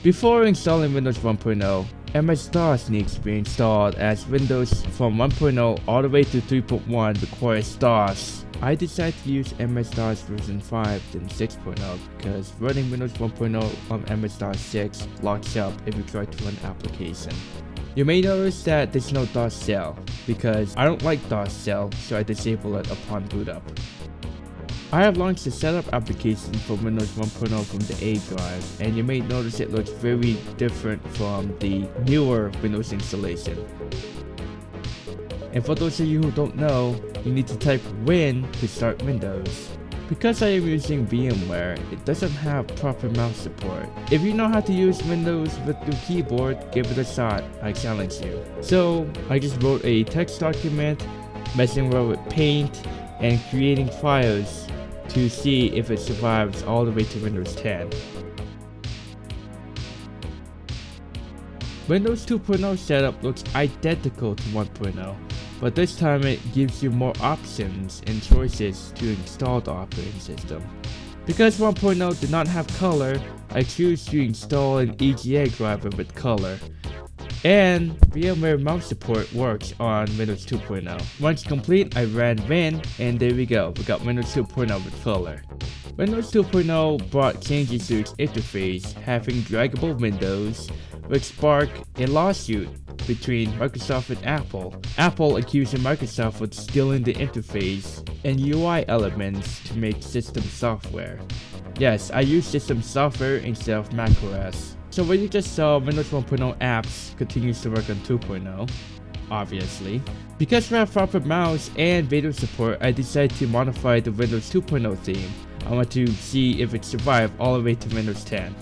Before installing Windows 1.0, MS-DOS needs to be installed as Windows from 1.0 all the way to 3.1 requires DOS. I decided to use MS-DOS version 5 than 6.0 because running Windows 1.0 on MS-DOS 6 locks up if you try to run an application. You may notice that there's no DOS shell because I don't like DOS shell, so I disable it upon boot up. I have launched the setup application for Windows 1.0 from the A drive, and you may notice it looks very different from the newer Windows installation. And for those of you who don't know, you need to type Win to start Windows. Because I am using VMware, it doesn't have proper mouse support. If you know how to use Windows with your keyboard, give it a shot, I challenge you. So I just wrote a text document, messing around with Paint, and creating files to see if it survives all the way to Windows 10. Windows 2.0 setup looks identical to 1.0, but this time it gives you more options and choices to install the operating system. Because 1.0 did not have color, I choose to install an EGA driver with color. And VMware mouse support works on Windows 2.0. Once complete, I ran Win, and there we go, we got Windows 2.0 with color. Windows 2.0 brought changes to its interface, having draggable windows, which sparked a lawsuit between Microsoft and Apple. Apple accusing Microsoft of stealing the interface and UI elements to make system software. Yes, I use system software instead of macOS. So what you just saw, Windows 1.0 apps continues to work on 2.0, obviously. Because we have proper mouse and video support, I decided to modify the Windows 2.0 theme. I want to see if it survived all the way to Windows 10.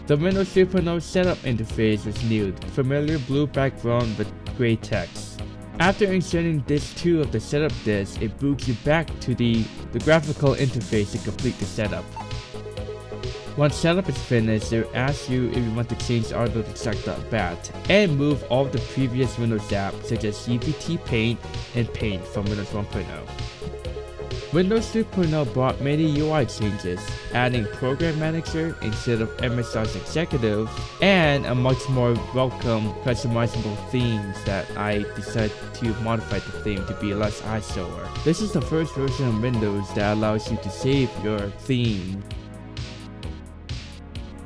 The Windows 3.0 setup interface was new, familiar blue background with gray text. After inserting disk 2 of the setup disk, it boots you back to the graphical interface to complete the setup. Once setup is finished, they will ask you if you want to change auto exec.bat and move all the previous Windows apps such as CPT Paint and Paint from Windows 1.0. Windows 3.0 brought many UI changes, adding Program Manager instead of MS-DOS Executive, and a much more welcome customizable themes that I decided to modify the theme to be less eyesore. This is the first version of Windows that allows you to save your theme.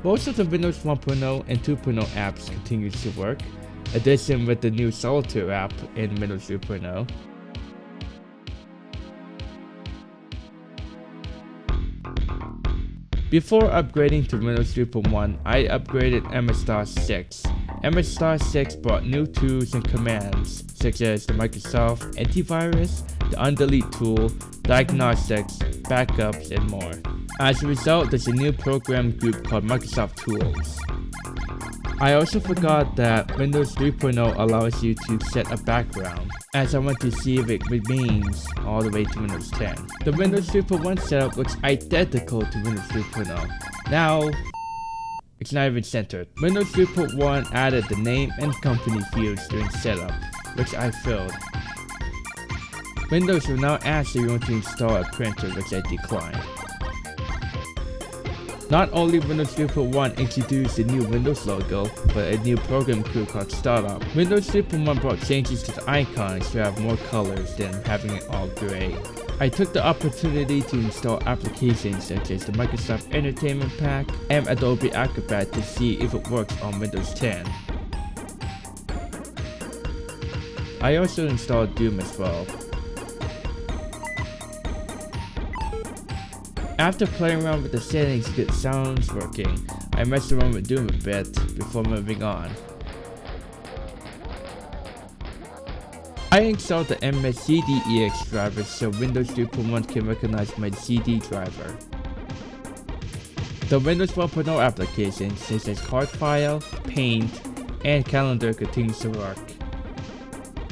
Most of the Windows 1.0 and 2.0 apps continues to work, addition with the new Solitaire app in Windows 3.0. Before upgrading to Windows 3.1, I upgraded MS-DOS 6. MS-DOS 6 brought new tools and commands such as the Microsoft Antivirus, the Undelete tool, diagnostics, backups, and more. As a result, there's a new program group called Microsoft Tools. I also forgot that Windows 3.0 allows you to set a background, as I want to see if it remains all the way to Windows 10. The Windows 3.1 setup looks identical to Windows 3.0. Now, it's not even centered. Windows 3.1 added the name and company fields during setup, which I filled. Windows will now ask if you want to install a printer, which I declined. Not only Windows 3.1 introduced a new Windows logo, but a new program group called Startup. Windows 3.1 brought changes to the icons to have more colors than having it all gray. I took the opportunity to install applications such as the Microsoft Entertainment Pack and Adobe Acrobat to see if it works on Windows 10. I also installed Doom as well. After playing around with the settings to get sounds working, I messed around with Doom a bit before moving on. I installed the MS-CD-EX driver so Windows 3.1 can recognize my CD driver. The Windows 1.0 applications such as Card File, Paint, and Calendar continues to work.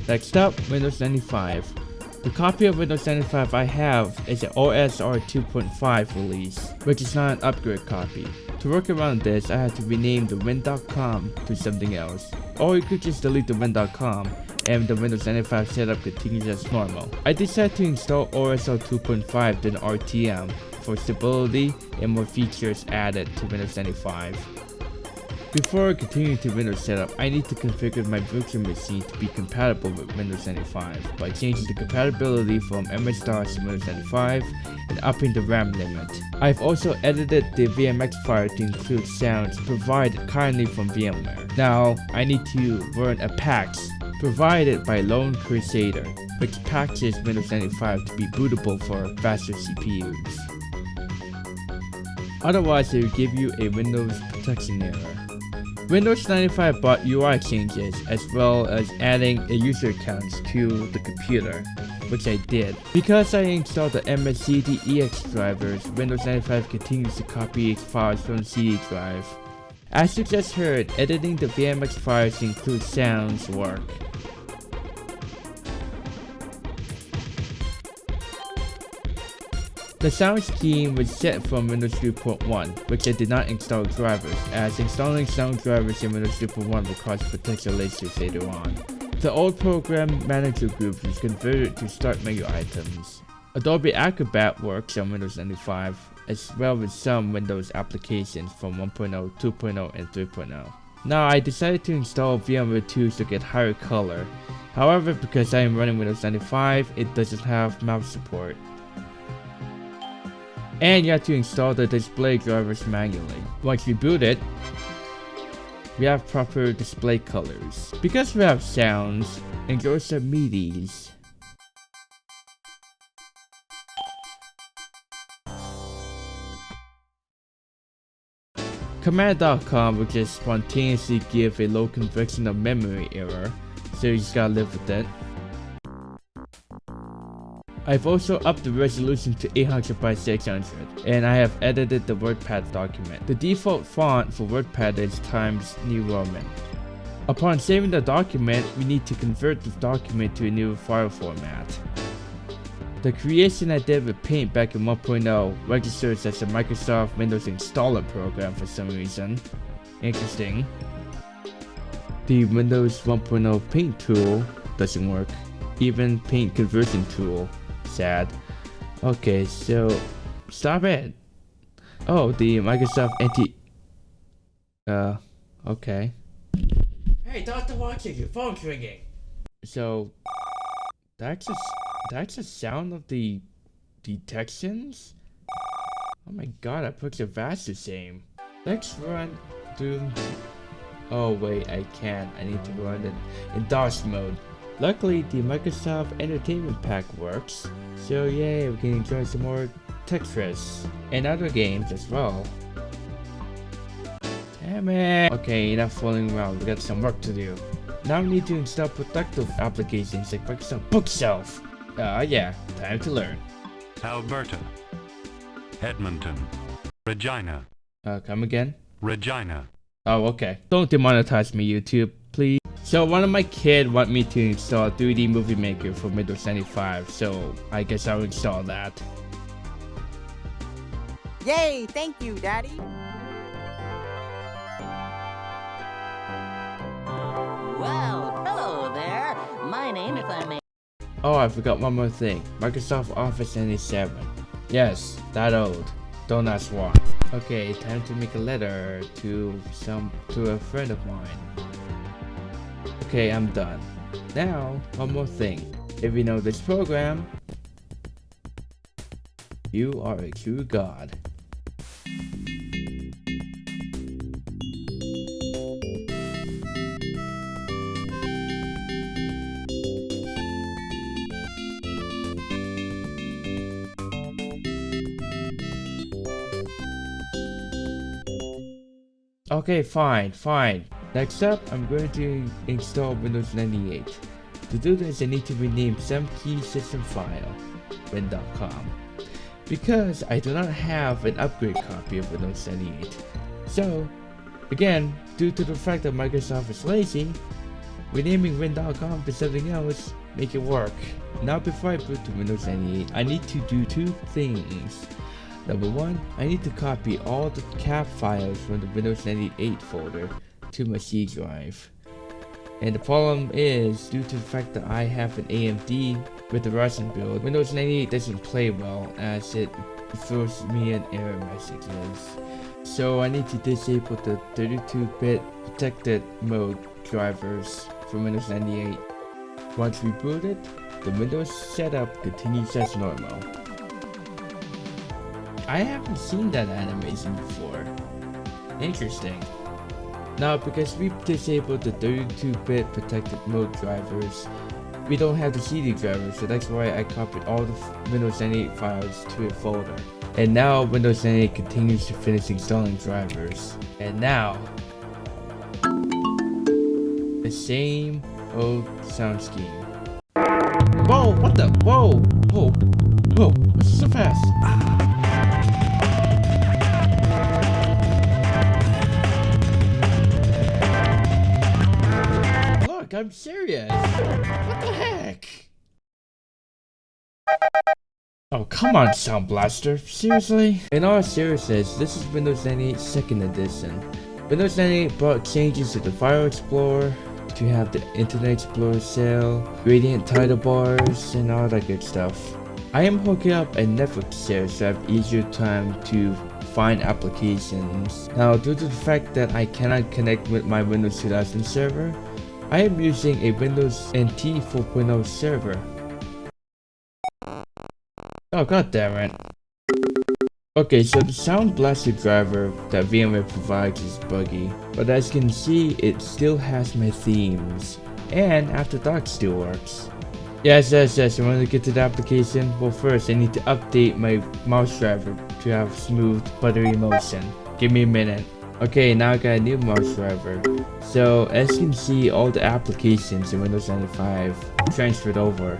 Next up, Windows 95. The copy of Windows 95 I have is an OSR 2.5 release, which is not an upgrade copy. To work around this, I had to rename the Win.com to something else, or you could just delete the Win.com and the Windows 95 setup continues as normal. I decided to install OSR 2.5 than RTM, for stability and more features added to Windows 95. Before continuing to Windows setup, I need to configure my virtual machine to be compatible with Windows 95 by changing the compatibility from MS-DOS to Windows 95 and upping the RAM limit. I've also edited the VMX file to include sounds provided kindly from VMware. Now, I need to run a patch provided by Lone Crusader, which patches Windows 95 to be bootable for faster CPUs. Otherwise, it will give you a Windows protection error. Windows 95 brought UI changes as well as adding a user account to the computer, which I did. Because I installed the MSCDEX drivers, Windows 95 continues to copy its files from the CD drive. As you just heard, editing the VMX files to include sounds work. The sound scheme was set from Windows 3.1, which I did not install drivers, as installing sound drivers in Windows 3.1 will cause potential issues later on. The old program manager group was converted to start menu items. Adobe Acrobat works on Windows 95, as well as some Windows applications from 1.0, 2.0, and 3.0. Now I decided to install VMware Tools to get higher color. However, because I am running Windows 95, it doesn't have mouse support. And you have to install the display drivers manually. Once we boot it, we have proper display colors. Because we have sounds, enjoy some MIDIs. Command.com will just spontaneously give a low conviction of memory error, so you just gotta live with it. I've also upped the resolution to 800 by 600, and I have edited the WordPad document. The default font for WordPad is Times New Roman. Upon saving the document, we need to convert the document to a new file format. The creation I did with Paint back in 1.0 registers as a Microsoft Windows installer program for some reason. Interesting. The Windows 1.0 Paint tool doesn't work. Even Paint conversion tool. Sad. Okay, so stop it. Oh, the Microsoft okay. Hey, Dr. Watson, your phone's ringing. So that's a sound of the detections? Oh my god, I put the vast the same. Let's run Doom. Oh wait, I can't. I need to run it in DOS mode. Luckily, the Microsoft Entertainment Pack works, so yay, we can enjoy some more Tetris and other games as well. Damn it! Okay, enough fooling around, we got some work to do. Now we need to install productive applications like Microsoft Bookshelf. Yeah, time to learn. Alberta, Edmonton, Regina. Come again? Regina. Oh, okay. Don't demonetize me, YouTube, please. So one of my kids want me to install 3D Movie Maker for Windows 95, so I guess I'll install that. Yay! Thank you, Daddy! Well, hello there. My name, if I may... Oh, I forgot one more thing. Microsoft Office 97. Yes, that old. Don't ask why. Okay, time to make a letter to a friend of mine. Okay, I'm done. Now, one more thing. If you know this program, you are a true god. Okay, fine. Next up, I'm going to install Windows 98. To do this, I need to rename some key system file, win.com, because I do not have an upgrade copy of Windows 98. So, again, due to the fact that Microsoft is lazy, renaming win.com to something else make it work. Now before I boot to Windows 98, I need to do two things. Number one, I need to copy all the cap files from the Windows 98 folder to my C drive. And the problem is, due to the fact that I have an AMD with the Russian build, Windows 98 doesn't play well as it throws me an error messages. So I need to disable the 32-bit protected mode drivers for Windows 98. Once rebooted, the Windows setup continues as normal. I haven't seen that animation before. Interesting. Now, because we disabled the 32-bit protected mode drivers, we don't have the CD driver, so that's why I copied all the Windows 98 files to a folder. And now Windows 98 continues to finish installing drivers. And now, the same old sound scheme. Whoa, what the? Whoa, whoa, whoa, what's so fast? Look, I'm serious. What the heck? Oh, come on, Sound Blaster. Seriously? In all seriousness, this is Windows 98 2nd edition. Windows 98 brought changes to the File Explorer, to have the Internet Explorer sale, gradient title bars, and all that good stuff. I am hooking up a Netflix share so I have easier time to find applications. Now, due to the fact that I cannot connect with my Windows 2000 server, I am using a Windows NT 4.0 server. Oh, god damn it. Okay, so the Sound Blaster driver that VMware provides is buggy, but as you can see, it still has my themes, and After Dark still works. Yes, you want to get to the application? Well, first I need to update my mouse driver to have smooth, buttery motion. Give me a minute. Okay, now I got a new mouse driver. So, as you can see, all the applications in Windows 95 transferred over.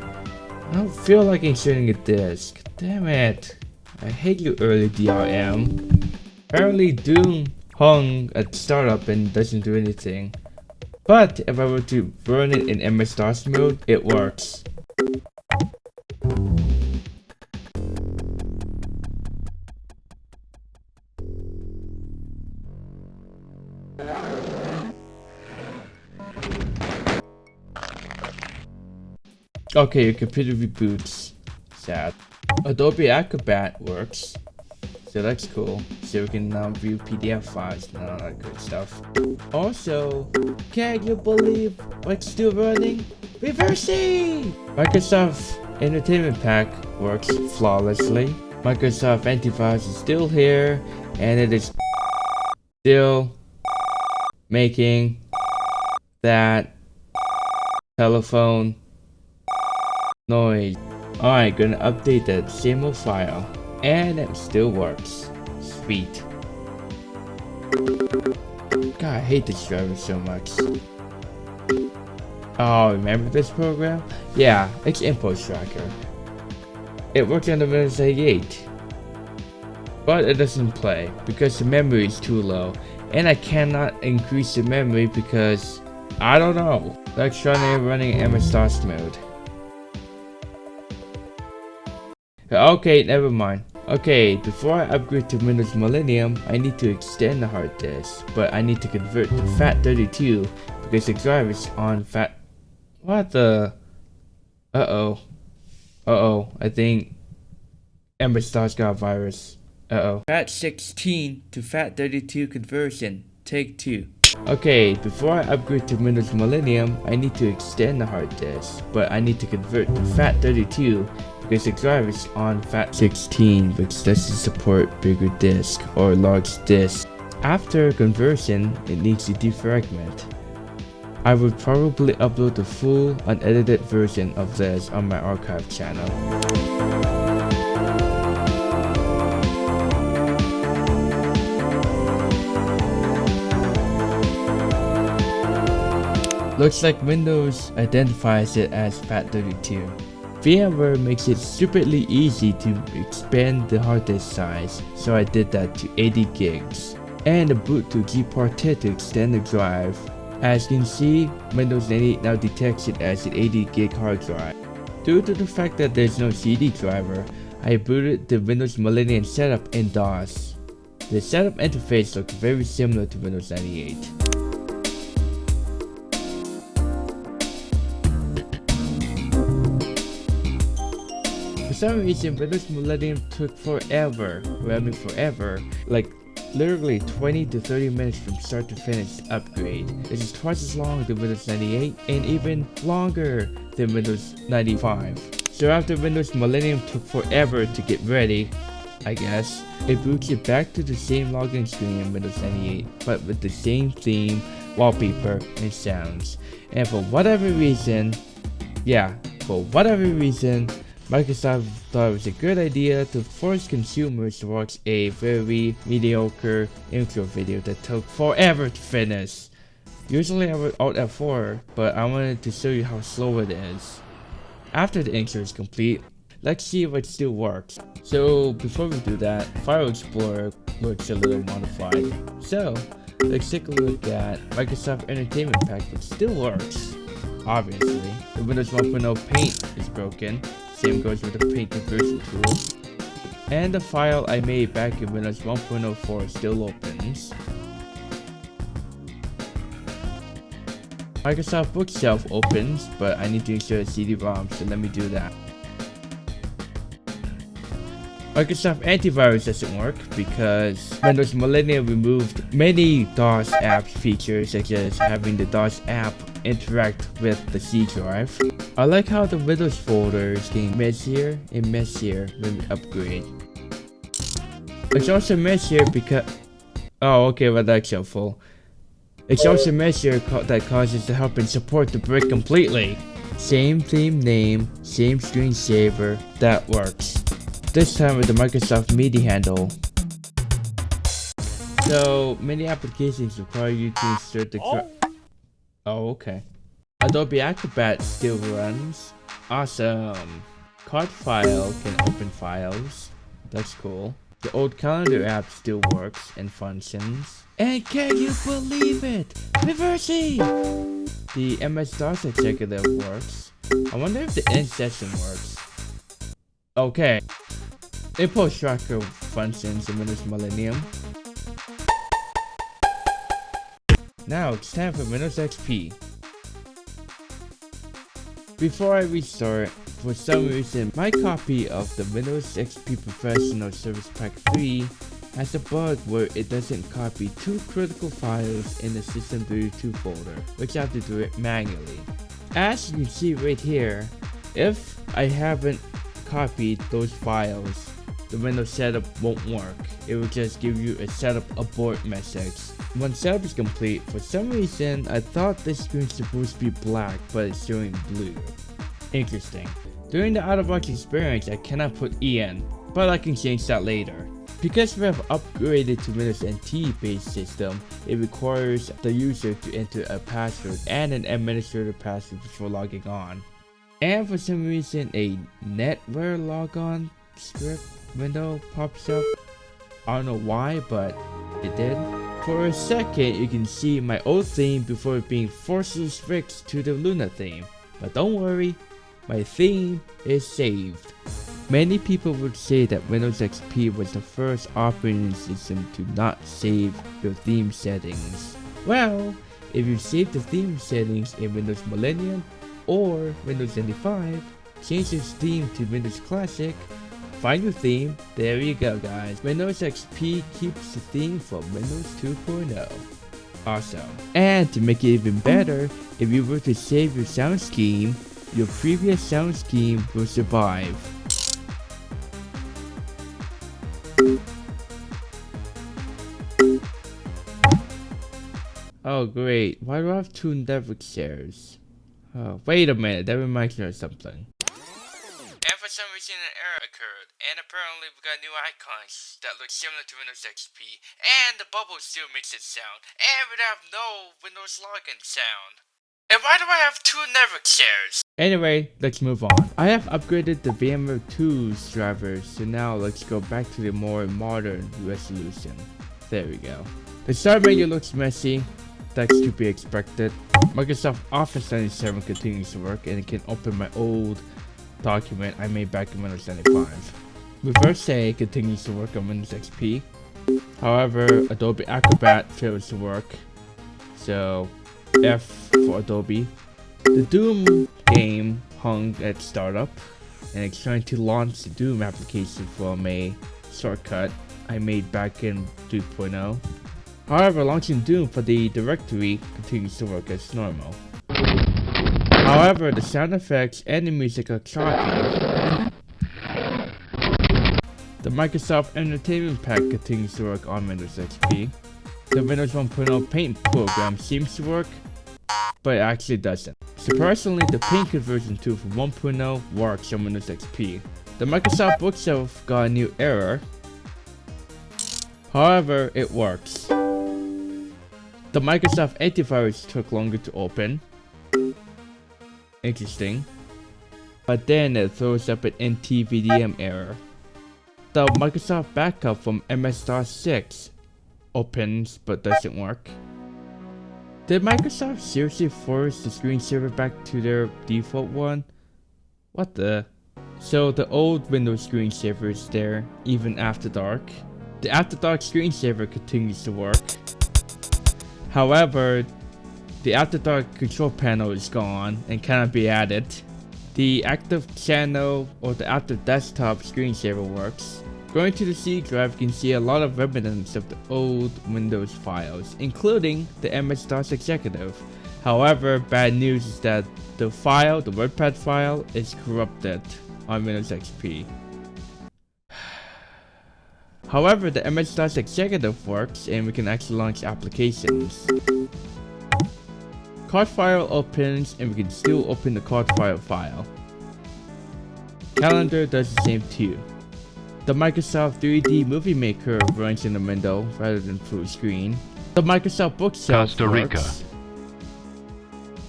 I don't feel like inserting a disk. Damn it. I hate you, early DRM. Apparently Doom hung at startup and doesn't do anything. But if I were to run it in MS-DOS mode, it works. Okay, your computer reboots. Sad. Adobe Acrobat works, so that's cool. So we can now view PDF files and all that good stuff. Also, can you believe what's still running? Reversing! Microsoft Entertainment Pack works flawlessly. Microsoft Antivirus is still here, and it is still making that telephone noise. Alright, gonna update that same old file, and it still works. Sweet. God, I hate this driver so much. Oh, remember this program? Yeah, it's Impulse Tracker. It works on the Windows 88, but it doesn't play because the memory is too low, and I cannot increase the memory because I don't know. Let's try running MS-DOS mode. Okay, never mind. Okay, before I upgrade to Windows Millennium, I need to extend the hard disk, but I need to convert to FAT32 because the drive is on FAT. What the? I think MS-DOS got a virus. FAT16 to FAT32 conversion. Take 2. Okay, before I upgrade to Windows Millennium, I need to extend the hard disk, but I need to convert to FAT32 because the drive is on FAT16, which doesn't support bigger disk or large disk. After conversion, it needs to defragment. I would probably upload the full unedited version of this on my archive channel. Looks like Windows identifies it as FAT32. VMware makes it stupidly easy to expand the hard disk size, so I did that to 80 gigs. And a boot to gparted to extend the drive. As you can see, Windows 98 now detects it as an 80 gig hard drive. Due to the fact that there's no CD driver, I booted the Windows Millennium setup in DOS. The setup interface looks very similar to Windows 98. some reason, Windows Millennium took forever, well, I mean forever, like literally 20 to 30 minutes from start to finish to upgrade. This is twice as long than Windows 98 and even longer than Windows 95. So after Windows Millennium took forever to get ready, I guess, it boots it back to the same login screen in Windows 98, but with the same theme, wallpaper, and sounds. And for whatever reason, Microsoft thought it was a good idea to force consumers to watch a very mediocre intro video that took forever to finish. Usually I would Alt F4, but I wanted to show you how slow it is. After the intro is complete, let's see if it still works. So before we do that, File Explorer looks a little modified. So let's take a look at Microsoft Entertainment Pack, which still works. Obviously, the Windows 1.0 Paint is broken. Same goes with the Paint Conversion tool. And the file I made back in Windows 1.04 still opens. Microsoft Bookshelf opens, but I need to insert a CD-ROM, so let me do that. Microsoft Antivirus doesn't work because Windows Millennium removed many DOS app features, such as having the DOS app interact with the C drive. I like how the Windows folder is getting messier and messier when we upgrade. It's also messier because... oh, okay, well that's helpful. It's also messier that causes the help and support to break completely. Same theme name, same screensaver, that works. This time with the Microsoft Media handle. So many applications require you to insert the oh, okay. Adobe Acrobat still runs. Awesome. Card File can open files. That's cool. The old calendar app still works and functions. And can you believe it? Reversing! The MS-DOS executive works. I wonder if the end session works. Okay. Impulse Tracker functions in Windows Millennium. Now it's time for Windows XP. Before I restart, for some reason my copy of the Windows XP Professional Service Pack 3 has a bug where it doesn't copy two critical files in the System32 folder, which I have to do it manually. As you can see right here, if I haven't copied those files, the Windows setup won't work. It will just give you a setup abort message. When setup is complete, for some reason I thought this screen is supposed to be black, but it's showing blue. Interesting. During the out-of-box experience, I cannot put EN, but I can change that later. Because we have upgraded to Windows NT based system, it requires the user to enter a password and an administrator password before logging on. And for some reason a NetWare logon script window pops up. I don't know why, but it did. For a second you can see my old theme before being forcibly fixed to the Luna theme. But don't worry, my theme is saved. Many people would say that Windows XP was the first operating system to not save your theme settings. Well, if you save the theme settings in Windows Millennium or Windows 95, change this theme to Windows Classic, find your theme, there you go guys. Windows XP keeps the theme from Windows 2.0. Awesome. And to make it even better, if you were to save your sound scheme, your previous sound scheme will survive. Oh great, why do I have two network shares? Oh, wait a minute, that reminds me of something. And for some reason an error occurred, and apparently we got new icons that look similar to Windows XP, and the bubble still makes it sound, and we have no Windows login sound. And why do I have two network shares? Anyway, let's move on. I have upgraded the VMware Tools drivers, so now let's go back to the more modern resolution. There we go. The start menu looks messy. That's to be expected. Microsoft Office 97 continues to work, and it can open my old document I made back in Windows 95. Reverse A continues to work on Windows XP. However, Adobe Acrobat fails to work. So F for Adobe. The Doom game hung at startup. and it's trying to launch the Doom application from a shortcut I made back in 2.0. However, launching Doom for the directory continues to work as normal. However, the sound effects and the music are choppy. The Microsoft Entertainment Pack continues to work on Windows XP. The Windows 1.0 Paint program seems to work, but it actually doesn't. Surprisingly, the Paint conversion tool from 1.0 works on Windows XP. The Microsoft Bookshelf got a new error. However, it works. The Microsoft antivirus took longer to open. Interesting. But then it throws up an NTVDM error. The Microsoft backup from MS-DOS 6 opens but doesn't work. Did Microsoft seriously force the screensaver back to their default one? What the? So the old Windows screensaver is there even after dark. The after dark screensaver continues to work. However, the after dark control panel is gone and cannot be added. The active channel or the active desktop screensaver works. Going to the C drive, you can see a lot of remnants of the old Windows files, including the MS-DOS executive. However, bad news is that the WordPad file, is corrupted on Windows XP. However, the MS-DOS executive works and we can actually launch applications. Card file opens and we can still open the card file. Calendar does the same too. The Microsoft 3D Movie Maker runs in the window rather than full screen. The Microsoft Bookshelf Costa Rica. works.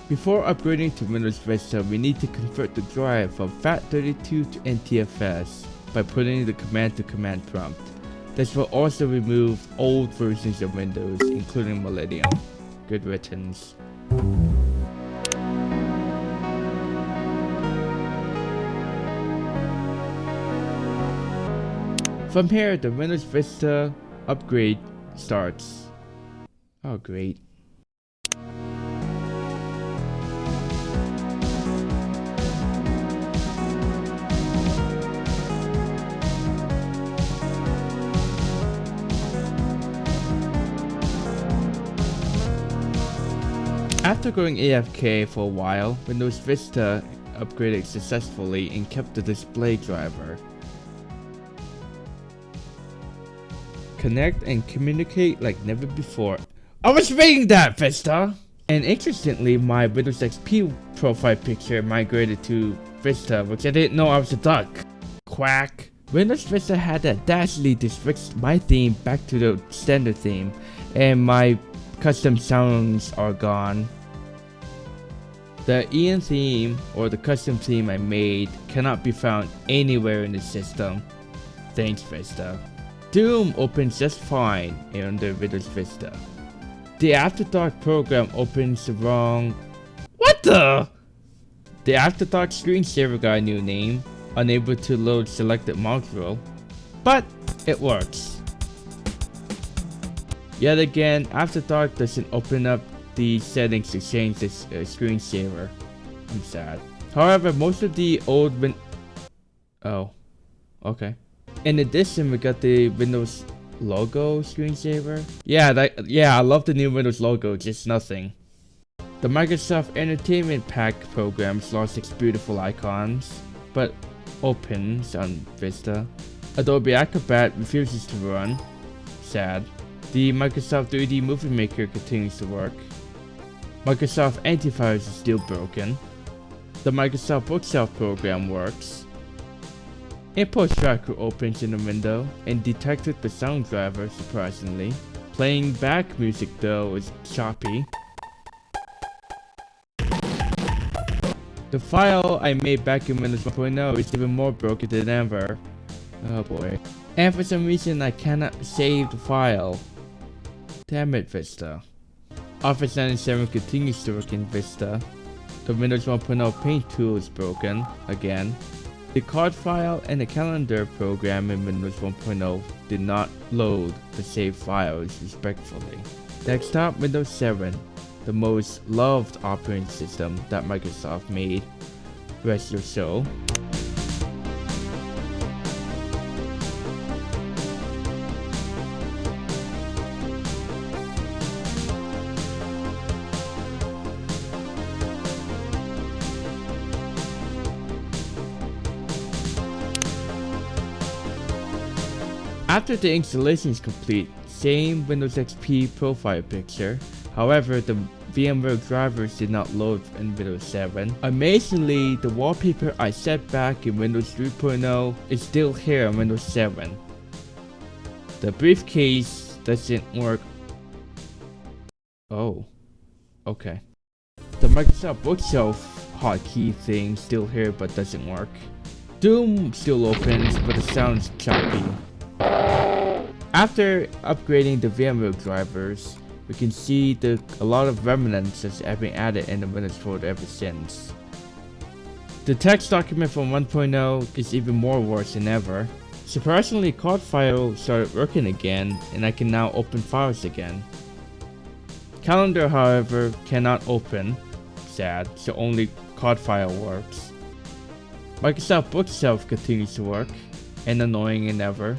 Before upgrading to Windows Vista, we need to convert the drive from FAT32 to NTFS by putting the command to command prompt. This will also remove old versions of Windows, including Millennium. Good riddance. From here, the Windows Vista upgrade starts. Oh great. After going AFK for a while, Windows Vista upgraded successfully and kept the display driver. Connect and communicate like never before. I was reading that, Vista! And interestingly, my Windows XP profile picture migrated to Vista, which I didn't know I was a duck. Quack. Windows Vista had that dastardly to switch my theme back to the standard theme, and my custom sounds are gone. The Ian theme, or the custom theme I made, cannot be found anywhere in the system. Thanks, Vista. Doom opens just fine under Windows Vista. The After Dark program opens the wrong... What the? The After Dark screensaver got a new name, unable to load selected module, but it works. Yet again, After Dark doesn't open up the settings to change the screensaver. I'm sad. However, most of the old Oh, okay. In addition, we got the Windows logo screensaver. Yeah, I love the new Windows logo, just nothing. The Microsoft Entertainment Pack programs lost its beautiful icons, but opens on Vista. Adobe Acrobat refuses to run. Sad. The Microsoft 3D Movie Maker continues to work. Microsoft Antivirus is still broken. The Microsoft Bookshelf program works. Import Tracker opens in the window and detected the sound driver, surprisingly. Playing back music though is choppy. The file I made back in Windows 1.0 is even more broken than ever. Oh boy. And for some reason I cannot save the file. Damn it, Vista. Office 97 continues to work in Vista. The Windows 1.0 Paint tool is broken, again. The card file and the calendar program in Windows 1.0 did not load the saved files respectfully. Desktop Windows 7, the most loved operating system that Microsoft made. Rest your soul. After the installation is complete, same Windows XP profile picture. However, the VMware drivers did not load in Windows 7. Amazingly, the wallpaper I set back in Windows 3.0 is still here on Windows 7. The briefcase doesn't work. Oh, okay. The Microsoft Bookshelf hotkey thing still here but doesn't work. Doom still opens but the sound's choppy. After upgrading the VMware drivers, we can see a lot of remnants that have been added in the Windows folder ever since. The text document from 1.0 is even more worse than ever. Surprisingly, COD file started working again and I can now open files again. Calendar, however, cannot open. Sad, so only COD file works. Microsoft Bookshelf continues to work, and annoying than ever.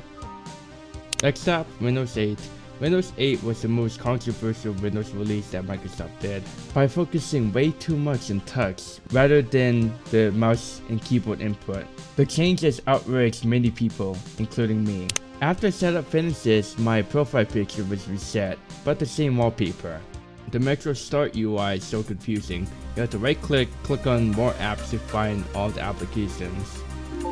Next up, Windows 8. Windows 8 was the most controversial Windows release that Microsoft did by focusing way too much on touch rather than the mouse and keyboard input. The changes outraged many people, including me. After setup finishes, my profile picture was reset, but the same wallpaper. The Metro Start UI is so confusing. You have to right click on more apps to find all the applications.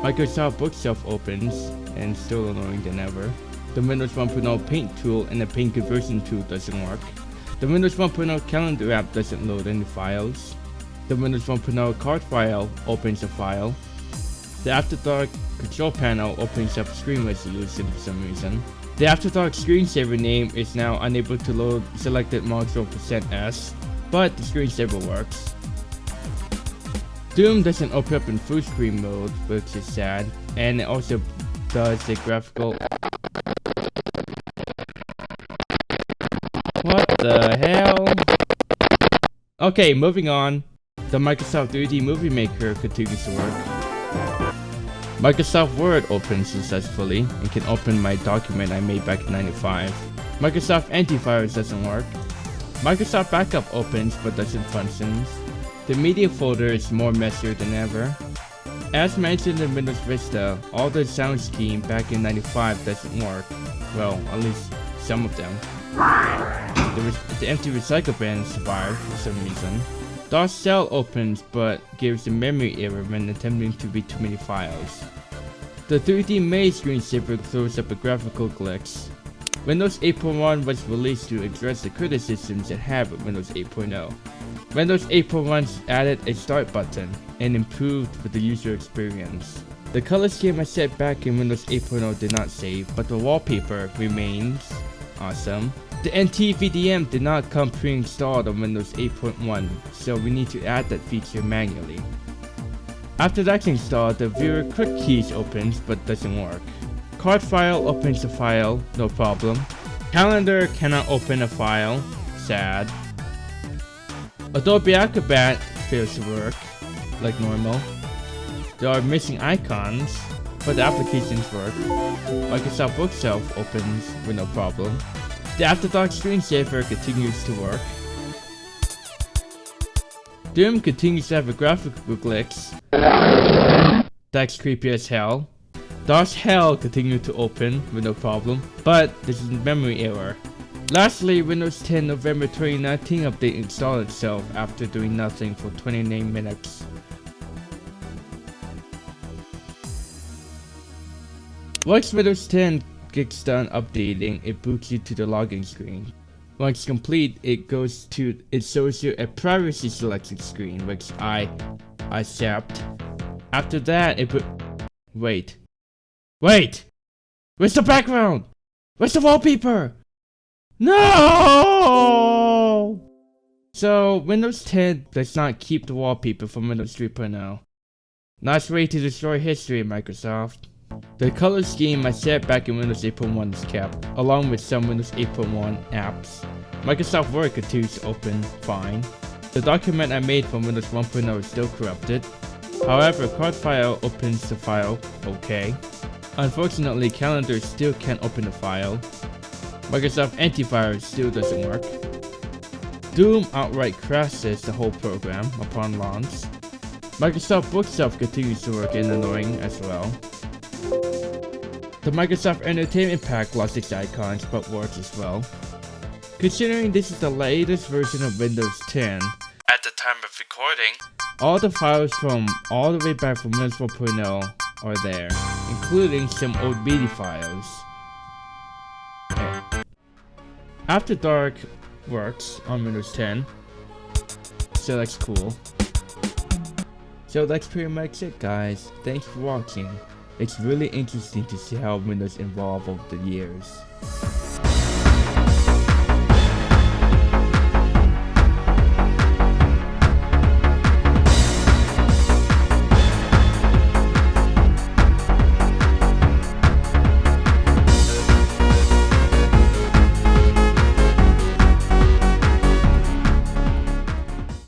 Microsoft Bookshelf opens, and still annoying than ever. The Windows 1.0 Paint tool and the Paint Conversion tool doesn't work. The Windows 1.0 Calendar app doesn't load any files. The Windows 1.0 card file opens a file. The After Dark control panel opens up screen resolution for some reason. The After Dark screensaver name is now unable to load selected module %s, but the screensaver works. Doom doesn't open up in full screen mode, which is sad, and it also does the graphical. What the hell? Okay, moving on. The Microsoft 3D Movie Maker continues to work. Microsoft Word opens successfully and can open my document I made back in '95. Microsoft Antivirus doesn't work. Microsoft Backup opens but doesn't function. The media folder is more messier than ever. As mentioned in Windows Vista, all the sound scheme back in '95 doesn't work. Well, at least some of them. The empty recycle bin survived for some reason. DOS Shell opens but gives a memory error when attempting to read too many files. The 3D Maze screensaver throws up a graphical glitch. Windows 8.1 was released to address the criticisms it had with Windows 8.0. Windows 8.1 added a start button and improved with the user experience. The color scheme I set back in Windows 8.0 did not save, but the wallpaper remains. Awesome. The NTVDM did not come pre-installed on Windows 8.1, so we need to add that feature manually. After that's installed, the viewer quick keys opens but doesn't work. Card file opens a file, no problem. Calendar cannot open a file, sad. Adobe Acrobat fails to work, like normal. There are missing icons, but the applications work. Microsoft Bookshelf opens with no problem. The After Dark screensaver continues to work. Doom continues to have a graphical glitch. That's creepy as hell. DOS Hell continued to open with no problem, but this is a memory error. Lastly, Windows 10 November 2019 update installed itself after doing nothing for 29 minutes. Once Windows 10 gets done updating, it boots you to the login screen. Once complete, it shows you a privacy selection screen, which I accept. After that, wait, where's the background? Where's the wallpaper? No! So Windows 10 does not keep the wallpaper from Windows 3.0. Nice way to destroy history, Microsoft. The color scheme I set back in Windows 8.1 is kept, along with some Windows 8.1 apps. Microsoft Word continues to open fine. The document I made from Windows 1.0 is still corrupted. However, card file opens the file okay. Unfortunately, Calendar still can't open the file. Microsoft Antivirus still doesn't work. Doom outright crashes the whole program upon launch. Microsoft Bookshelf continues to work and annoying as well. The Microsoft Entertainment Pack lost its icons but works as well. Considering this is the latest version of Windows 10, at the time of recording, all the files from all the way back from Windows 4.0 are there, including some old MIDI files. After Dark works on Windows 10, so that's cool. So that's pretty much it, guys. Thanks for watching. It's really interesting to see how Windows evolved over the years.